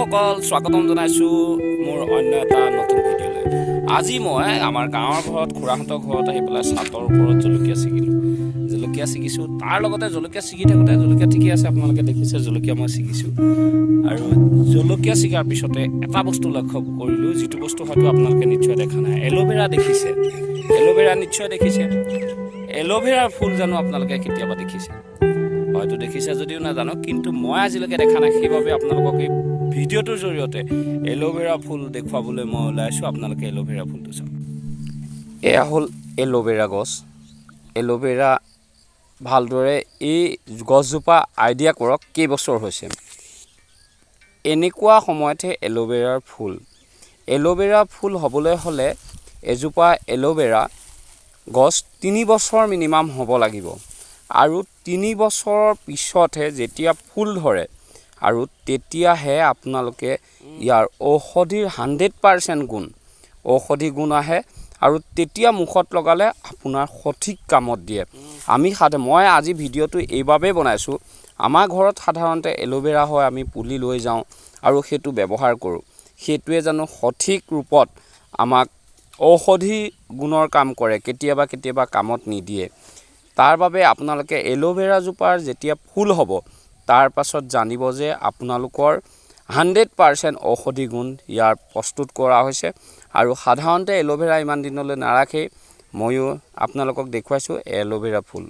বন্ধুসকল স্বাগতম জনাইছোঁ মোৰ অন্য এটা নতুন ভিডিঅ'লৈ। আজি মই আমাৰ গাঁৱৰ ঘৰত খুৰাহঁতৰ ঘৰত আহি পেলাই ছাতৰ ওপৰত জলকীয়া ছিগিছোঁ। তাৰ লগতে জলকীয়া ছিগি থাকোঁতে জলকীয়া ঠিকে আছে, আপোনালোকে দেখিছে জলকীয়া মই ছিগিছোঁ। আৰু জলকীয়া ছিগাৰ পিছতে এটা বস্তু লক্ষ্য কৰিলোঁ, যিটো বস্তু হয়তো আপোনালোকে নিশ্চয় দেখা নাই। এল'ভেৰা দেখিছে, এল'ভেৰা নিশ্চয় দেখিছে। এল'ভেৰাৰ ফুল জানো আপোনালোকে কেতিয়াবা দেখিছে? হয়তো দেখিছে যদিও নাজানো, কিন্তু মই আজিলৈকে দেখা নাই। সেইবাবে আপোনালোকক এই ভিডিঅ'টোৰ জৰিয়তে এল'ভেৰা ফুল দেখুৱাবলৈ মই ওলাইছোঁ। আপোনালোকে এল'ভেৰা ফুলটো চাওক। এয়া হ'ল এল'ভেৰা গছ। এল'ভেৰা ভালদৰে এই গছজোপা আইডিয়া কৰক কেইবছৰ হৈছে। এনেকুৱা সময়তহে এল'ভেৰাৰ ফুল। এল'ভেৰা ফুল হ'বলৈ হ'লে এজোপা এল'ভেৰা গছ 3 বছৰ মিনিমাম হ'ব লাগিব। আৰু 3 বছৰৰ পিছতহে যেতিয়া ফুল ধৰে আৰু তেতিয়াহে আপোনালোকে ইয়াৰ ঔষধিৰ 100% গুণ ঔষধি গুণ আহে আৰু তেতিয়া মুখত লগালে আপোনাৰ সঠিক কামত দিয়ে। মই আজি ভিডিঅ'টো এইবাবেই বনাইছোঁ, আমাৰ ঘৰত সাধাৰণতে এল'ভেৰা হয়, আমি পুলি লৈ যাওঁ আৰু সেইটো ব্যৱহাৰ কৰোঁ। সেইটোৱে জানো সঠিক ৰূপত আমাক ঔষধি গুণৰ কাম কৰে, কেতিয়াবা কামত নিদিয়ে। তাৰ বাবে আপোনালোকে এল'ভেৰা জোপাৰ যেতিয়া ফুল হ'ব তাৰ পাছত জানিব যে আপোনালোকৰ 100% ঔষধি গুণ ইয়াৰ প্ৰস্তুত কৰা হৈছে। আৰু সাধাৰণতে এল'ভেৰা ইমান দিনলৈ নাৰাখেই, ময়ো আপোনালোকক দেখুৱাইছোঁ এল'ভেৰা ফুল।